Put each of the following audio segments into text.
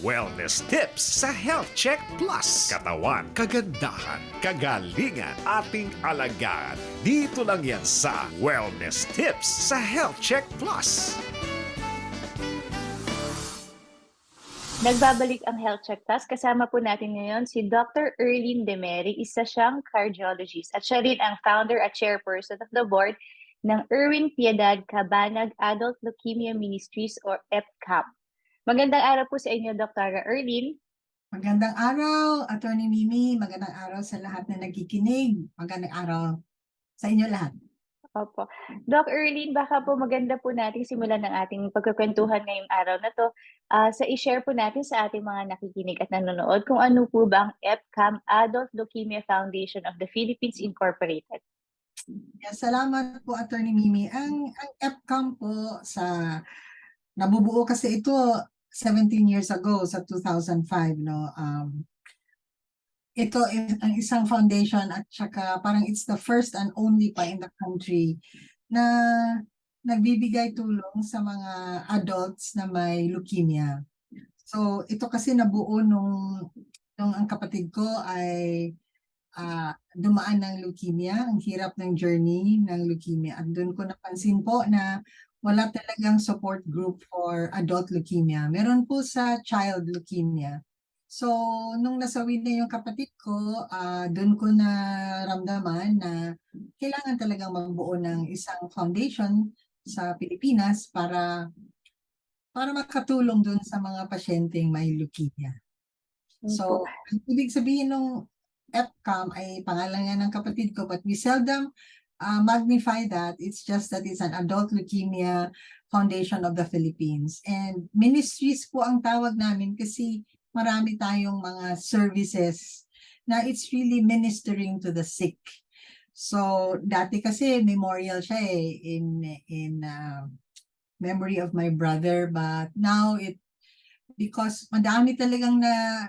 Wellness tips sa Health Check Plus. Katawan, kagandahan, kagalingan, ating alagaan. Dito lang yan sa Wellness tips sa Health Check Plus. Nagbabalik ang Health Check Plus. Kasama po natin ngayon si Dr. Erlyn Demeri. Isa siyang cardiologist at siya rin ang founder at chairperson of the board ng Erwin Piedad Cabanag Adult Leukemia Ministries or EPCAM. Magandang araw po sa inyo, Dr. Erlyn. Magandang araw, Attorney Mimi. Magandang araw sa lahat na nagkikinig. Magandang araw sa inyo lahat. Opo. Doc Erlyn, baka po maganda po natin simulan ng ating pagkukwentuhan ngayong araw na to sa i-share po natin sa ating mga nakikinig at nanonood kung ano po ba ang EPCAM, Adult Leukemia Foundation of the Philippines Incorporated. Yes, salamat po, Attorney Mimi. Ang EPCAM po nabubuo kasi ito 17 years ago sa 2005, no. Ito ang isang foundation at saka parang it's the first and only pa in the country na nagbibigay tulong sa mga adults na may leukemia. So ito kasi nabuo nung ang kapatid ko ay dumaan ng leukemia, ang hirap ng journey ng leukemia. At doon ko napansin po na wala talagang support group for adult leukemia. Meron po sa child leukemia. So, nung nasawi na yung kapatid ko, doon ko naramdaman na kailangan talagang magbuo ng isang foundation sa Pilipinas para makatulong doon sa mga pasyenteng may leukemia. So, ang ibig sabihin nung EPCAM ay pangalan nga ng kapatid ko, but we seldom magnify that. It's just that it's an Adult Leukemia Foundation of the Philippines. And ministries po ang tawag namin kasi marami tayong mga services na it's really ministering to the sick. So, dati kasi memorial siya in memory of my brother, but now because madami talagang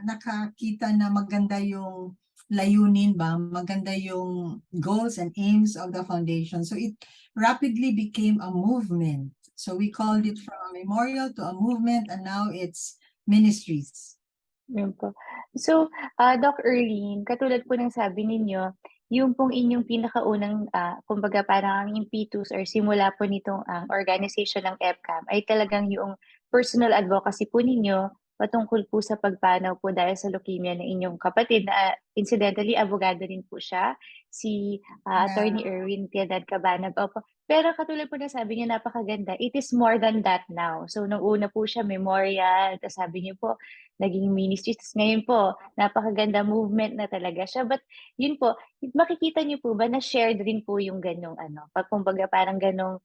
nakakita na maganda yung layunin ba, maganda yung goals and aims of the foundation. So it rapidly became a movement. So we called it from a memorial to a movement and now it's ministries. Yun po. So, Doc Erlyn, katulad po ng sabi ninyo, yung pong inyong pinakaunang, kumbaga parang ang impetus or simula po nitong organization ng EPCAM ay talagang yung personal advocacy po ninyo patungkol po sa pagpanaw po dahil sa leukemia ng inyong kapatid na incidentally, abogado rin po siya, si Attorney Erwin Piedad Cabanag. Opo. Pero katulad po na sabi niyo, napakaganda. It is more than that now. So, nung una po siya, memorial, tapos sabi niyo po, naging ministry. Tapos ngayon po, napakaganda movement na talaga siya. But yun po, makikita niyo po ba na shared rin po yung ganong kumbaga parang ganong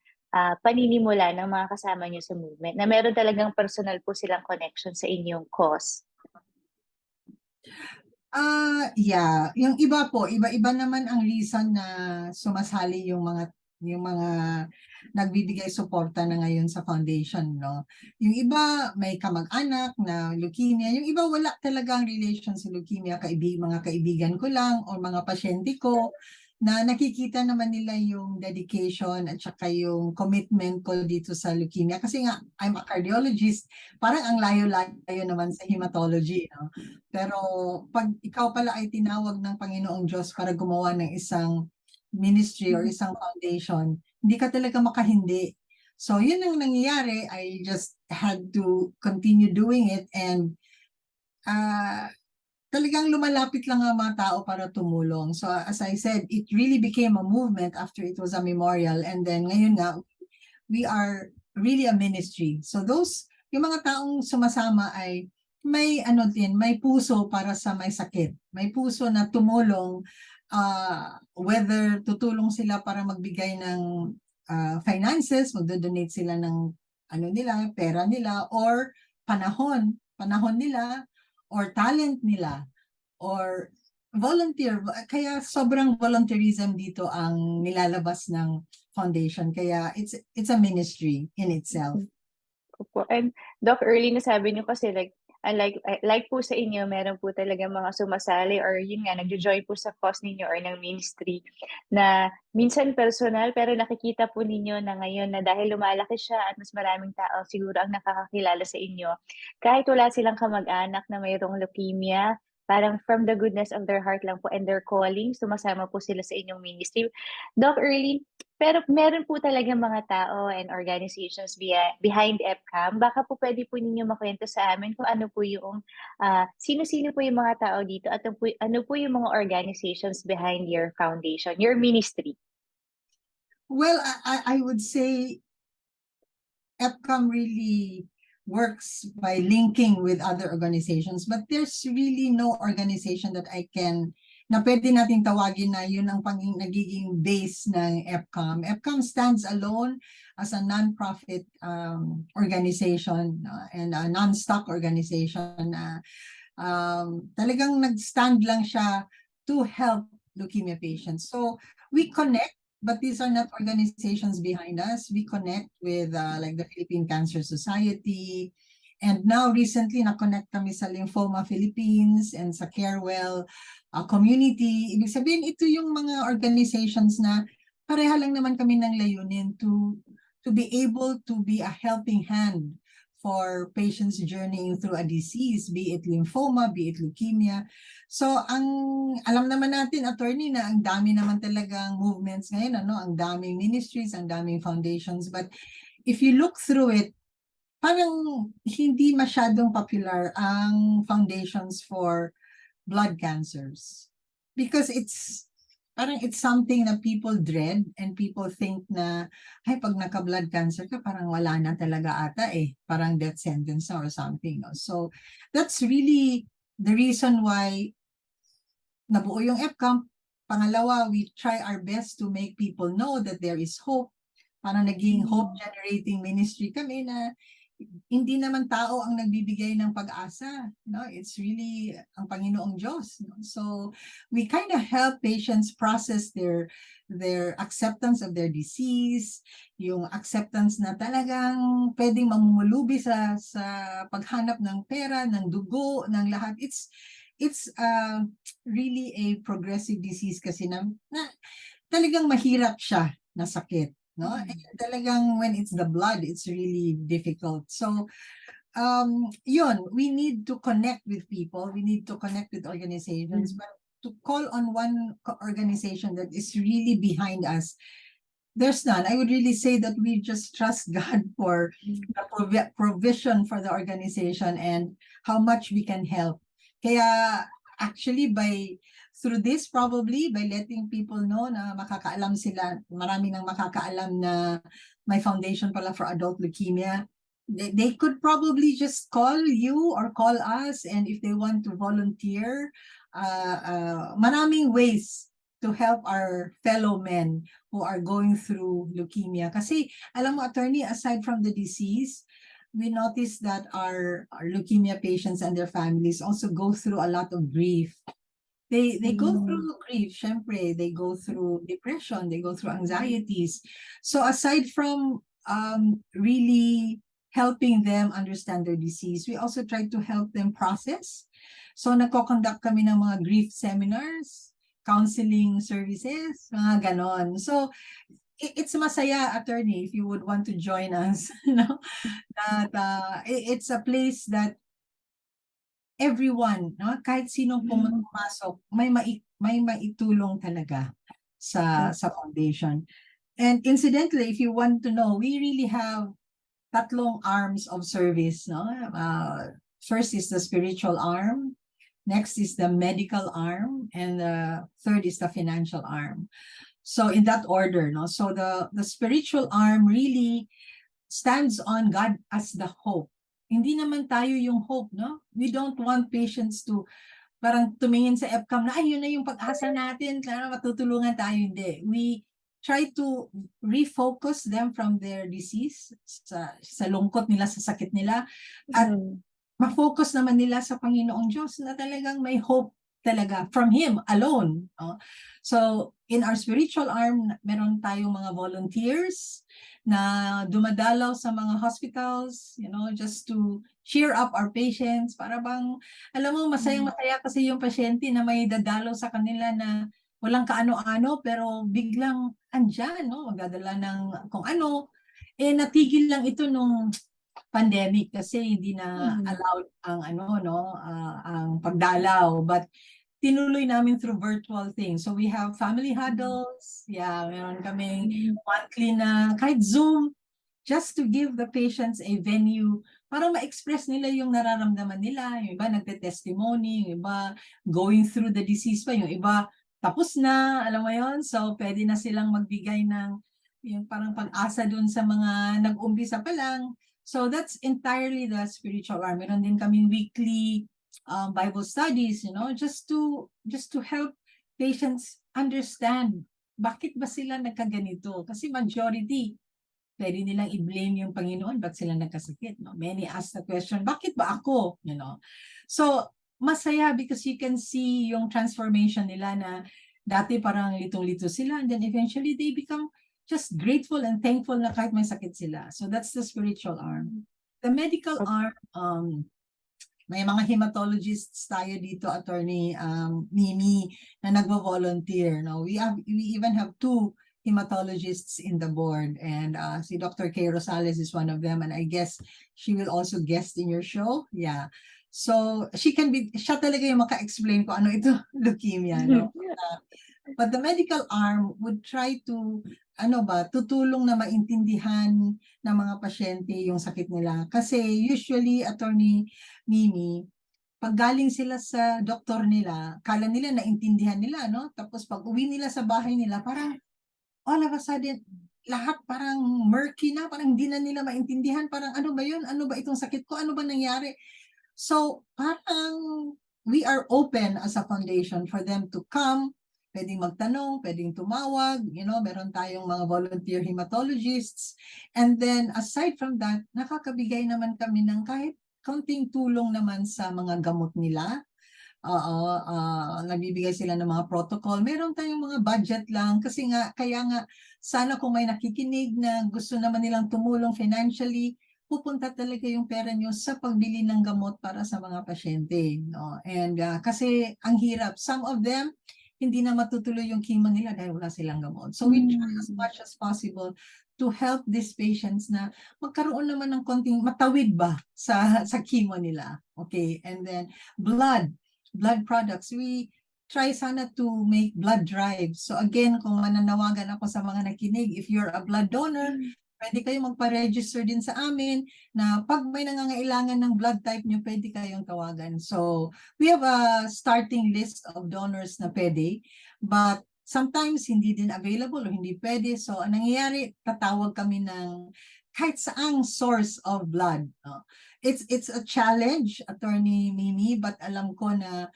paninimula ng mga kasama niyo sa movement na meron talagang personal po silang connection sa inyong cause? Yeah, yung iba po, iba-iba naman ang reason na sumasali yung mga nagbibigay suporta na ngayon sa foundation, no. Yung iba may kamag-anak na leukemia, yung iba wala talagang relation sa leukemia, mga kaibigan ko lang o mga pasyente ko na nakikita naman nila yung dedication at saka yung commitment ko dito sa leukemia. Kasi nga, I'm a cardiologist, parang ang layo-layo naman sa hematology, no? Pero pag ikaw pala ay tinawag ng Panginoong Diyos para gumawa ng isang ministry or isang foundation, hindi ka talaga makahindi. So yun ang nangyayari. I just had to continue doing it and talagang lumalapit lang ang mga tao para tumulong. So as I said, it really became a movement after it was a memorial, and then ngayon nga, we are really a ministry. So yung mga taong sumasama ay may may puso para sa may sakit. May puso na tumulong, whether tutulong sila para magbigay ng finances, magdo-donate sila ng pera nila, or panahon nila, or talent nila, or volunteer. Kaya sobrang volunteerism dito ang nilalabas ng foundation. Kaya it's a ministry in itself. Opo. And Doc, early na sabi niyo kasi like po sa inyo, meron po talaga mga sumasali or yun nga, nagjo-join po sa cause ninyo or ng ministry na minsan personal pero nakikita po ninyo na ngayon na dahil lumalaki siya at mas maraming tao siguro ang nakakakilala sa inyo, kahit wala silang kamag-anak na mayroong leukemia, parang from the goodness of their heart lang po and their calling, sumasama po sila sa inyong ministry. Doc Early, pero meron po talaga mga tao and organizations behind EPCAM. Baka po pwede po ninyo makwento sa amin kung ano po yung, sino-sino po yung mga tao dito at ano po yung mga organizations behind your foundation, your ministry? Well, I would say EPCAM really works by linking with other organizations, but there's really no organization that na pwede nating tawagin na yun ang nagiging base ng EPCAM. EPCAM stands alone as a non-profit organization and a non-stock organization. Talagang nag-stand lang siya to help leukemia patients. So we connect, but these are not organizations behind us. We connect with like the Philippine Cancer Society. And now recently na-connect kami sa Lymphoma Philippines and sa Carewell community. Ibig sabihin, ito yung mga organizations na pareha lang naman kami ng layunin to be able to be a helping hand for patients journeying through a disease, be it lymphoma, be it leukemia. So, alam naman natin, attorney, na ang dami naman talagang movements ngayon, ang daming ministries, ang daming foundations. But if you look through it, parang hindi masyadong popular ang foundations for blood cancers. Because it's something that people dread and people think na, ay, pag naka-blood cancer ka, parang wala na talaga ata parang death sentence or something. No? So that's really the reason why nabuo yung EPCAM. Pangalawa, we try our best to make people know that there is hope. Parang naging hope-generating ministry kami na hindi naman tao ang nagbibigay ng pag-asa. No? It's really ang Panginoong Diyos. No? So we kind of help patients process their acceptance of their disease, yung acceptance na talagang pwedeng mamumulubi sa paghanap ng pera, ng dugo, ng lahat. It's really a progressive disease kasi na talagang mahirap siya na sakit. No? And talagang when it's the blood, it's really difficult. So, yun, we need to connect with people. We need to connect with organizations. But to call on one organization that is really behind us, there's none. I would really say that we just trust God for the provision for the organization and how much we can help. Kaya, actually, through this, probably, by letting people know na makakaalam sila, marami nang makakaalam na may foundation pala for adult leukemia, they could probably just call you or call us, and if they want to volunteer, maraming ways to help our fellow men who are going through leukemia. Kasi, alam mo, attorney, aside from the disease, we notice that our leukemia patients and their families also go through a lot of grief. They go through grief, syempre, they go through depression, they go through anxieties. So aside from really helping them understand their disease, we also try to help them process. So nagko-conduct kami ng mga grief seminars, counseling services, mga ganon. So it's masaya, attorney, if you would want to join us. No? That it's a place that everyone, no, kahit sinong pumasok, may maitulong talaga sa foundation. And incidentally, if you want to know, we really have tatlong arms of service, no? First is the spiritual arm, next is the medical arm, and the third is the financial arm. So in that order, no? So the spiritual arm really stands on God as the hope. Hindi naman tayo yung hope, no? We don't want patients to parang tumingin sa EPCAM na, ay, yun na yung pag-asa natin, kaya matutulungan tayo. Hindi. We try to refocus them from their disease, sa lungkot nila, sa sakit nila, at ma-focus naman nila sa Panginoong Diyos na talagang may hope talaga from Him alone. So, in our spiritual arm, meron tayong mga volunteers na dumadalaw sa mga hospitals, just to cheer up our patients, para bang, alam mo, masayang-masaya kasi yung pasyente na may dadalaw sa kanila na walang kaano-ano, pero biglang andyan, no? Magdadala ng kung ano. Eh, natigil lang ito nung pandemic kasi hindi na allowed ang ano, no, ang pagdalaw. But tinuloy namin through virtual things. So we have family huddles, yeah, meron kaming monthly na kahit Zoom, just to give the patients a venue para ma-express nila yung nararamdaman nila. Yung iba nagte-testimony, yung iba going through the disease pa, yung iba tapos na, alam mo yon. So pwede na silang magbigay ng yung parang pag-asa dun sa mga nag-umpisa pa lang. So that's entirely the spiritual arm. Meron din kaming weekly Bible studies, just to help patients understand bakit ba sila nagkaganito. Kasi majority, pwede nilang i-blame yung Panginoon, ba't sila nagkasakit, no? Many ask the question, bakit ba ako, So, masaya because you can see yung transformation nila na dati parang litong-lito sila, and then eventually they become just grateful and thankful na kahit may sakit sila. So that's the spiritual arm. The medical arm, may mga hematologists tayo dito, Attorney Mimi, na nagvo-volunteer. No? We even have 2 hematologists in the board, and si Dr. Kay Rosales is one of them, and I guess she will also guest in your show. Yeah. So siya talaga yung maka-explain ko ano ito, leukemia. No? But the medical arm would try to tutulong na maintindihan ng mga pasyente yung sakit nila. Kasi usually, Attorney Mimi, pag galing sila sa doktor nila, kala nila naintindihan nila, no? Tapos pag uwi nila sa bahay nila, parang all of a sudden, lahat parang murky na, parang hindi na nila maintindihan, parang ano ba yun? Ano ba itong sakit ko? Ano ba nangyari? So, parang we are open as a foundation for them to come, pwedeng magtanong, pwedeng tumawag, meron tayong mga volunteer hematologists. And then, aside from that, nakakabigay naman kami ng kahit kaunting tulong naman sa mga gamot nila. Nagbibigay sila ng mga protocol. Meron tayong mga budget lang kasi kaya nga, sana kung may nakikinig na gusto naman nilang tumulong financially, pupunta talaga yung pera nyo sa pagbili ng gamot para sa mga pasyente. No? And kasi ang hirap, some of them, hindi na matutuloy yung chemo nila dahil wala silang gamot. So we try as much as possible to help these patients na magkaroon naman ng konting matawid ba sa chemo nila. Okay, and then blood products. We try sana to make blood drives. So again, kung mananawagan ako sa mga nakinig, if you're a blood donor, pwede kayong magpa-register din sa amin na pag may nangangailangan ng blood type nyo, pwede kayong tawagan. So we have a starting list of donors na pwede, but sometimes hindi din available o hindi pwede. So ang nangyayari, tatawag kami ng kahit saang source of blood. It's a challenge, Attorney Mimi, but alam ko na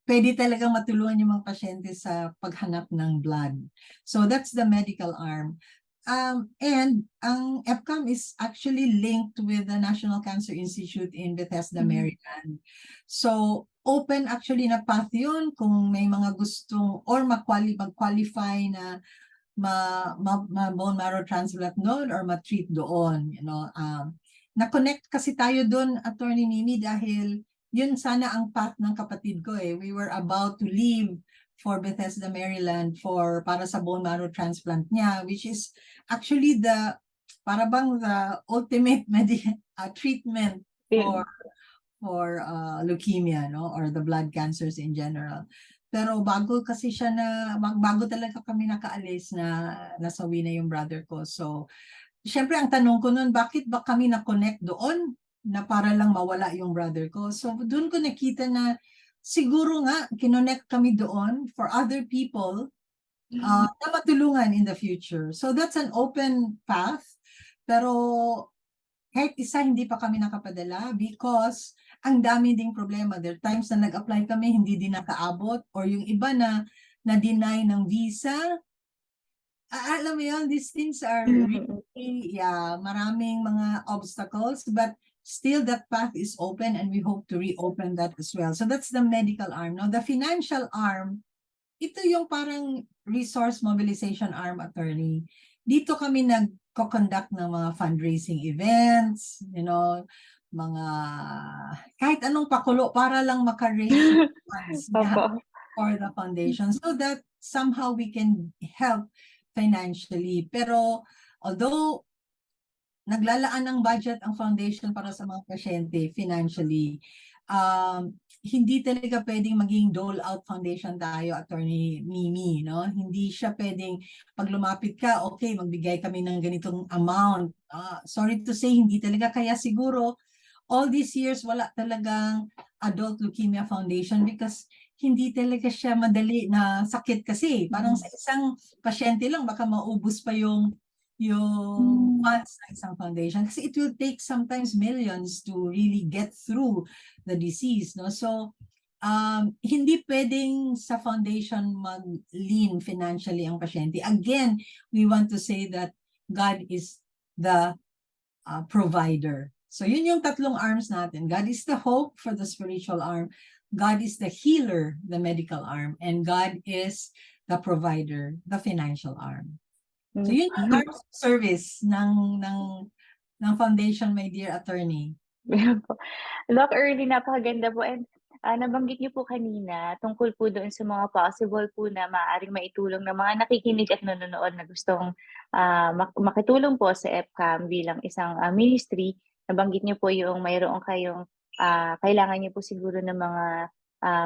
pwede talagang matulungan yung mga pasyente sa paghanap ng blood. So that's the medical arm. And ang EPCAM is actually linked with the National Cancer Institute in Bethesda, Maryland. So open actually na path yun kung may mga gustong or mag-qualify na bone marrow transplant doon or ma-treat doon. Na-connect kasi tayo doon, Attorney Mimi, dahil yun sana ang path ng kapatid ko eh. We were about to leave for Bethesda, Maryland para sa bone marrow transplant niya, which is actually para bang the ultimate treatment for leukemia, no, or the blood cancers in general. Pero bago talaga kami nakaalis na nasawi na yung brother ko. So syempre ang tanong ko noon, bakit ba kami na-connect doon na para lang mawala yung brother ko? So doon ko nakita na siguro nga, kinonect kami doon for other people na matulungan in the future. So that's an open path. Pero kahit isa, hindi pa kami nakapadala because ang dami ding problema. There are times na nag-apply kami, hindi din nakaabot, or yung iba na na-deny ng visa. Alam mo yun, these things are really, maraming mga obstacles, but still that path is open and we hope to reopen that as well. So that's the medical arm. Now, the financial arm, ito yung parang resource mobilization arm, Attorney. Dito kami nagko-conduct ng mga fundraising events, mga kahit anong pakulo para lang maka-raise ng funds Opo. for the foundation so that somehow we can help financially. Pero although naglalaan ng budget ang foundation para sa mga pasyente financially, hindi talaga pwedeng maging dole-out foundation tayo, Attorney Mimi, no? Hindi siya pwedeng pag lumapit ka, okay, magbigay kami ng ganitong amount. Sorry to say, hindi talaga. Kaya siguro, all these years, wala talagang Adult Leukemia Foundation because hindi talaga siya madali na sakit kasi. Parang sa isang pasyente lang, baka maubos pa yung funds ng isang foundation. Kasi it will take sometimes millions to really get through the disease, no? So, hindi pwedeng sa foundation mag-lean financially ang pasyente. Again, we want to say that God is the provider. So, yun yung tatlong arms natin. God is the hope for the spiritual arm. God is the healer, the medical arm. And God is the provider, the financial arm. So yun yung arms of service ng foundation, my dear attorney. Ayan po. Doc Early, napakaganda po and nabanggit niyo po kanina tungkol po doon sa mga possible po na maaaring maitulong ng mga nakikinig at nanonood na gustong makitulong po sa EPCAM bilang isang ministry. Nabanggit niyo po yung mayroon kayong kailangan niyo po siguro ng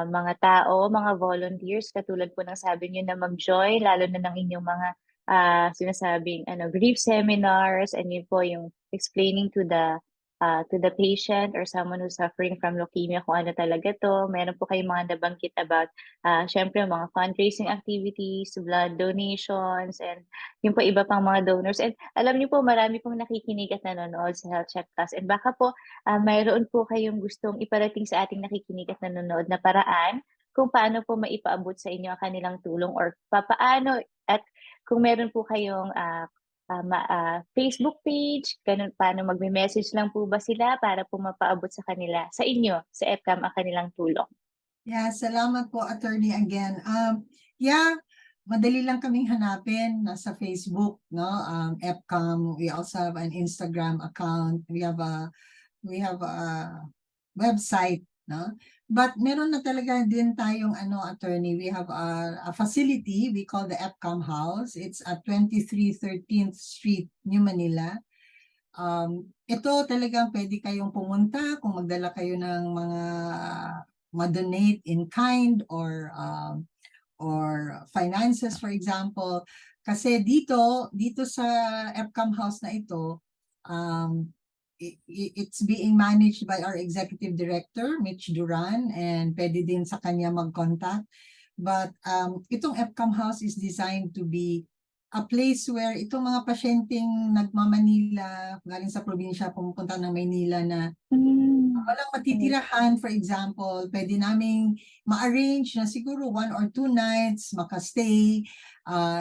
mga tao, mga volunteers katulad po ng sabi niyo na mag-join lalo na ng inyong mga sinasabing grief seminars and yun po yung explaining to the patient or someone who's suffering from leukemia kung ano talaga to. Meron po kayong mga nabanggit about syempre mga fundraising activities, blood donations, and yung po iba pang mga donors. And alam niyo po marami pong nakikinig at nanonood sa Health Check Plus. And baka po mayroon po kayong gustong iparating sa ating nakikinig at nanonood na paraan kung paano po maipaabot sa inyo ang kanilang tulong or papaano at kung meron po kayong Facebook page, ganun, paano magme-message lang po ba sila para po mapaabot sa kanila, sa inyo, sa EPCAM ang kanilang tulong? Yeah, salamat po, attorney, again. Yeah, madali lang kaming hanapin. Nasa Facebook, no? EPCAM. We also have an Instagram account. We have a website, no? But meron na talaga din tayong attorney, we have a facility we call the EPCAM House. It's at 2313th Street, New Manila. Ito talagang pwede kayong pumunta kung magdala kayo ng mga ma-donate in kind or finances, for example. Kasi dito sa EPCAM House na ito, it's being managed by our executive director, Mitch Duran, and pwede din sa kanya mag-contact. But itong EPCAM House is designed to be a place where itong mga pasyenteng nagmamanila, galing sa probinsya, pumupunta ng Maynila na walang matitirahan, for example, pwede naming ma-arrange na siguro 1 or 2 nights, makastay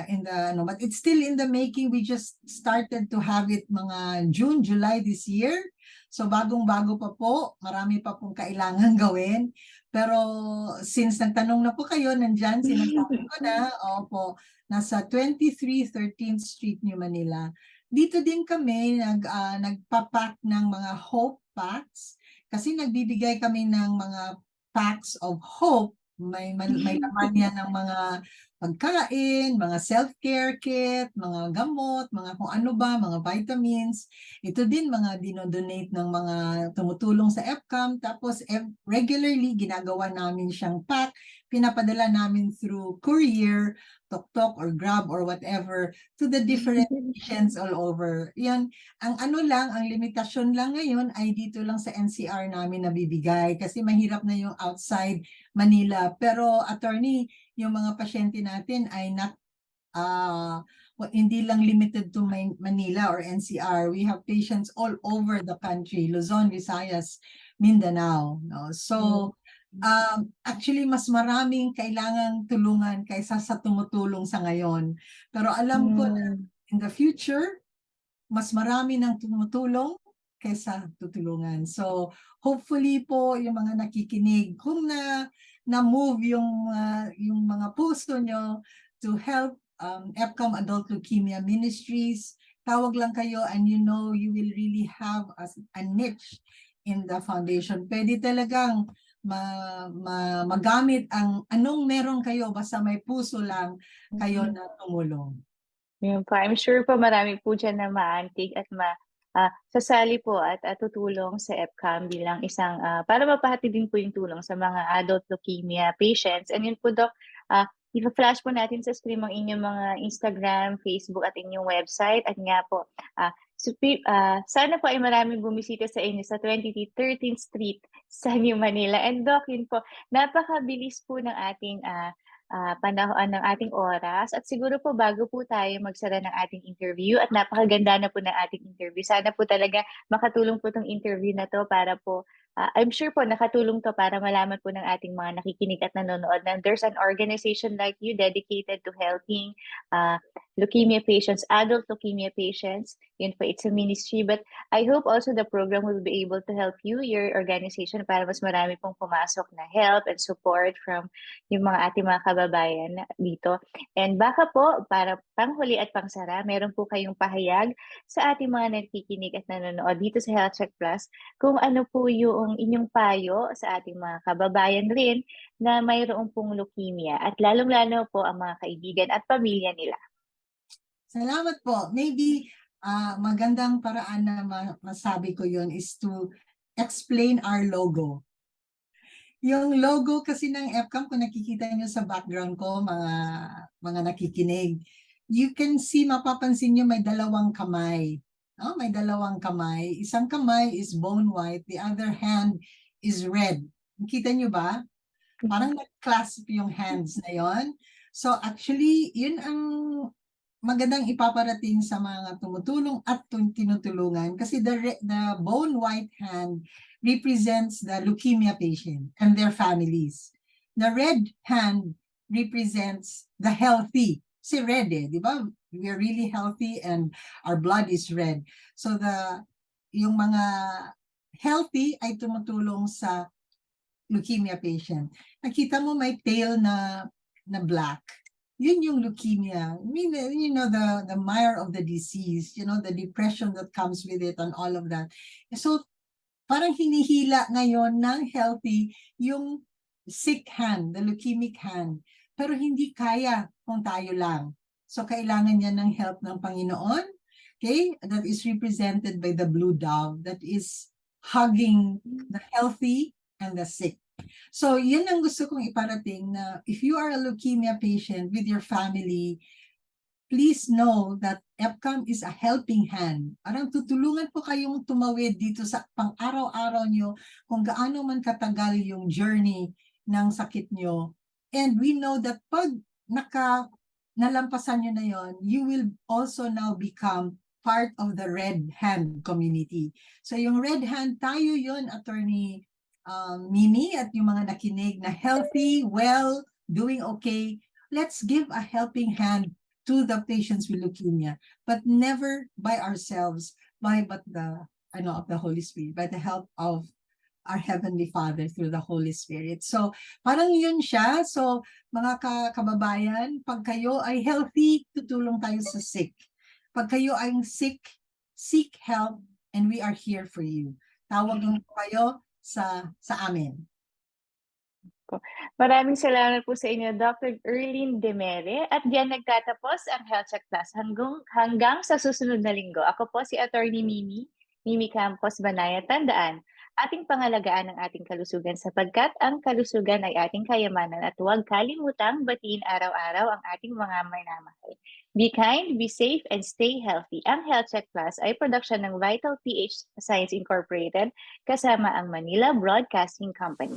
in the, but it's still in the making. We just started to have it mga June, July this year. So bagong-bago pa po, marami pa pong kailangan gawin. Pero since nagtanong na po kayo, nandyan, sinasabi ko na, opo, nasa 2313th Street, New Manila. Dito din kami nagpapack ng mga hope packs. Kasi nagbibigay kami ng mga packs of hope. May laman yan ng mga pagkain, mga self-care kit, mga gamot, mga kung ano ba, mga vitamins. Ito din mga dinodonate ng mga tumutulong sa EPCAM. Tapos regularly ginagawa namin siyang pack. Pinapadala namin through courier, Tok-Tok or Grab or whatever to the different patients all over. Yan, ang limitasyon lang ngayon ay dito lang sa NCR namin nabibigay kasi mahirap na yung outside Manila. Pero attorney, yung mga pasyente natin ay hindi lang limited to Manila or NCR. We have patients all over the country, Luzon, Visayas, Mindanao. No? So, actually mas maraming kailangang tulungan kaysa sa tumutulong sa ngayon. Pero alam ko na in the future, mas marami nang tumutulong kaysa tutulungan. So hopefully po yung mga nakikinig, kung na-move yung mga puso nyo to help EPCAM Adult Leukemia Ministries, tawag lang kayo and you will really have a niche in the foundation. Pwede talagang magamit ang anong meron kayo, basta may puso lang kayo na tumulong. Yun po. I'm sure po marami po dyan na maantig at sasali po at tutulong sa EPCAM bilang isang para mapahati din po yung tulong sa mga adult leukemia patients. And yun po, Doc, i-flash po natin sa screen ang inyong mga Instagram, Facebook at inyong website. At nga po, sana po ay maraming bumisita sa inyo sa 13th Street sa New Manila. And Doc, yun po, napakabilis po ng ating panahon ng ating oras at siguro po bago po tayo magsara ng ating interview at napakaganda na po ng ating interview. Sana po talaga makatulong po itong interview na to para po I'm sure po nakatulong to para malaman po ng ating mga nakikinig at nanonood na there's an organization like you dedicated to helping leukemia patients, adult leukemia patients. Yun po, it's a ministry. But I hope also the program will be able to help you, your organization, para mas marami pong pumasok na help and support from yung mga ating mga kababayan dito. And baka po, para panghuli at pangsara, meron po kayong pahayag sa ating mga nakikinig at nanonood dito sa Health Check Plus kung ano po yung inyong payo sa ating mga kababayan rin na mayroong pong leukemia at lalong-lalo po ang mga kaibigan at pamilya nila. Salamat po. Maybe magandang paraan na masabi ko yon is to explain our logo. Yung logo kasi ng EPCAM, kung nakikita nyo sa background ko, mga nakikinig, you can see, mapapansin nyo may dalawang kamay. May dalawang kamay. Isang kamay is bone white, the other hand is red. Kita nyo ba? Parang nag-clasp yung hands na yon. So actually, yun ang magandang ipaparating sa mga tumutulong at tinutulungan kasi the bone white hand represents the leukemia patient and their families. The red hand represents the healthy. Si red di ba? We are really healthy and our blood is red. So yung mga healthy ay tumutulong sa leukemia patient. Nakita mo may tail na black. Yun yung leukemia. I mean, the mire of the disease, the depression that comes with it and all of that. So, parang hinihila ngayon ng healthy yung sick hand, the leukemic hand. Pero hindi kaya kung tayo lang. So, kailangan niya ng help ng Panginoon. Okay? That is represented by the blue dove that is hugging the healthy and the sick. So, yun ang gusto kong iparating na if you are a leukemia patient with your family, please know that EPCAM is a helping hand. Parang tutulungan po kayong tumawid dito sa pang-araw-araw nyo kung gaano man katagal yung journey ng sakit nyo. And we know that pag nalampasan nyo na yon, you will also now become part of the red hand community. So, yung red hand, tayo yon, Attorney Mimi at yung mga nakinig na healthy, well, doing okay, let's give a helping hand to the patients with leukemia, but never by ourselves, but of the Holy Spirit, by the help of our Heavenly Father through the Holy Spirit. So, parang yun siya. So, mga kababayan, pag kayo ay healthy, tutulong tayo sa sick. Pag kayo ay sick, seek help, and we are here for you. Tawag lang po kayo sa amin. Maraming salamat po sa inyo, Dr. Erlyn Demere. At diyan nagtatapos ang Health Check Plus hanggang sa susunod na linggo. Ako po si Attorney Mimi Campos Banaya. Tandaan, ating pangalagaan ang ating kalusugan sapagkat ang kalusugan ay ating kayamanan at huwag kalimutang batiin araw-araw ang ating mga minamahal. Be kind, be safe, and stay healthy. Ang Health Check Plus ay production ng Vital PH Science Incorporated kasama ang Manila Broadcasting Company.